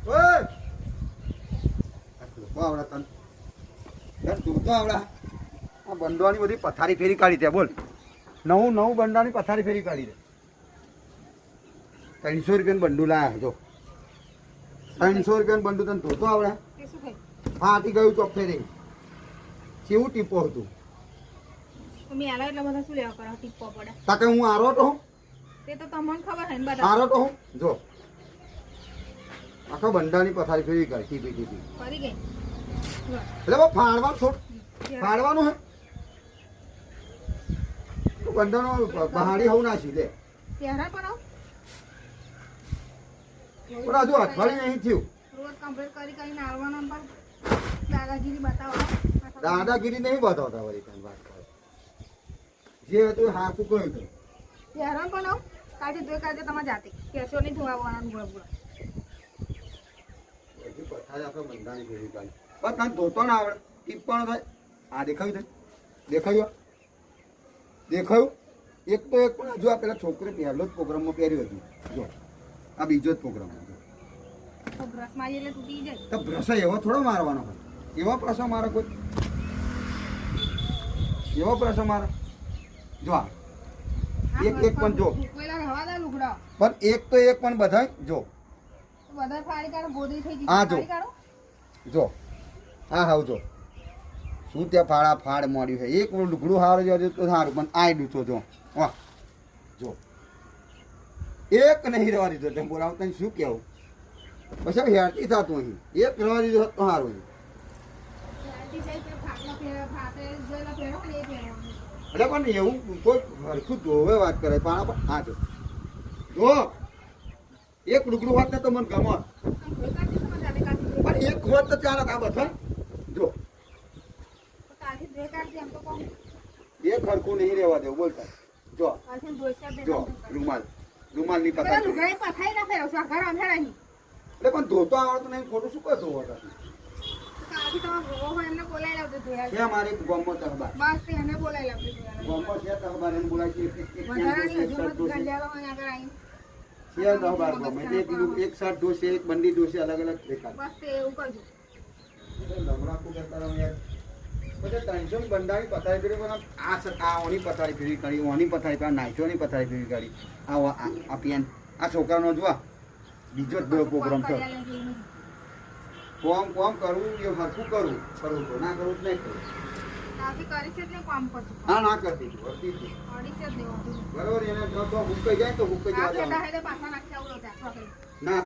ઓય આવડા તન યાર તું તો આવડા આ બંડવાની બધી પથારી ફેરી કાઢી દે બોલ નવું બંડાની પથારી ફેરી કાઢી દે 300 રૂપિયાનું બંડું લાયા જો 300 રૂપિયાનું બંડું તને ધોતો આવડે ફાટી ગયું ચોખ્ખે રે કેવું ટીપો હતું તમે આલા એટલા બધા શું લેવા કરો ટીપો પડે તાકે હું આરો તો હું તે તો તમને ખબર છે ને બધા આરો તો હું જો આખો બંડાની પથારી ફેરી કાઢી ટીપી ફરી ગઈ એટલે બહુ ફાડવાનું થોડું ફાડવાનું હે બંડાનો બહાડી હોવું નાખી દે પહેરા પર આવ પણ હજુ અઠવાડિયું નહીં થયું રોજ કમ્પ્લીટ કરીને આવવાના પર દાદાગીરી બતાવો દાદાગીરી નહીં બતાવતા વળી તને વાત કરે જે હતું હાથું કહ્યું હતું પહેરા પણ આવ કાઢી ધોઈ કાઢે તમારે જાતે કેસો નહીં ધોવાવાનું બરાબર હજી પથારી આપણે બંધાની ફેરી કાઢી બસ તને ધોતો ના આવડે ટીપણ થાય આ દેખાયું દેખાયું એક તો એક પણ હજુ આ પેલા છોકરી પહેલો જ પ્રોગ્રામમાં પહેર્યું હતું જો આ બીજો જ પ્રોગ્રામ હતો તો બ્રશ મારી એટલે તૂટી જાય તો બ્રશ એવો થોડો મારવાનો હોય એવો પ્રશ્ન મારે કોઈ એવો પ્રશ્ન મારે જો આ એક પણ જો પેલા હવા દા લુગડા પણ એક તો એક પણ બધાય જો બધા ફાડી કાઢો ગોદરી થઈ ગઈ આ જો. ફાડી કાઢો જો હા હાવ જો શું ત્યાં ફાડ મોડ્યું છે એક લુગડું સારું જો તો સારું પણ આ ડૂચો જો વાહ જો એક નહીં રહેવા દીધો તેમ બોલાવ તને શું કહેવું પછી હેરતી થતું અહીં એક રહેવા દીધો તો સારું ફાટી જાય તો ફાટે જોયેલા પહેરો ને એ પહેરવાનું એટલે પણ એવું કોઈ હરખું જોવે વાત કરે પણ આ જો જો એક લુગડું હોત ને તો મને ગમત ધોઈ કાઢજો તમારે જાતે કાઢી પણ એક હોત તો ચાલે આ બધા જો કાઢી ધોઈ કાઢજે એમ તો કહું એક હરખું નહીં રહેવા દેવું બોલતા જો કાઢીને ધોઈ કાઢ જો રૂમાલની પેલા પકડ લુગડા પથાઈ ના ફેરવશો આ ઘર અંધેરા નહીં એટલે પણ ધોતો આવડતું નહીં ખોટું શું કરતો હોતા કાઢી તમારે ભોગો હોય એમને બોલાવી લાવજો ધોયા છે અમારે એક ગામમાં તહબાર બસ તે એને બોલાવી લાવજો ધોયા ગામમાં છે તહબાર એને બોલાય છે વધારાની હજુ મત ગાંડિયાલો હોય આગળ આવીને છે તહબાર ગામ એટલે એક શર્ટ ડોસે એક બંડી ડોસે અલગ અલગ દેખાય બસ તે એવું કરજો લમણાકું કરતા રહો યાર પછી 300 બંડાની પથારી ફેરી પણ આ ઓની પથારી ફેરી કરી ઓની પથારી ફેરી નાઈચોની પથારી ફેરી કરી આ પેન આ છોકરાનો જોવા બીજો જ બે પ્રોગ્રામ થયો કોમ કરવું એ હરખું કરવું તો ના કરવું જ નહીં કરવું કાફી કરી છે જ ને કામ કરશું ના કરતી હતી અડી છે જ દેવાનું બરોબર એને જો હુકાઈ જાય તો હુકાઈ આ જવા પેટા હેડે પાછા નાખી આવું લો ચાખવા કરી ના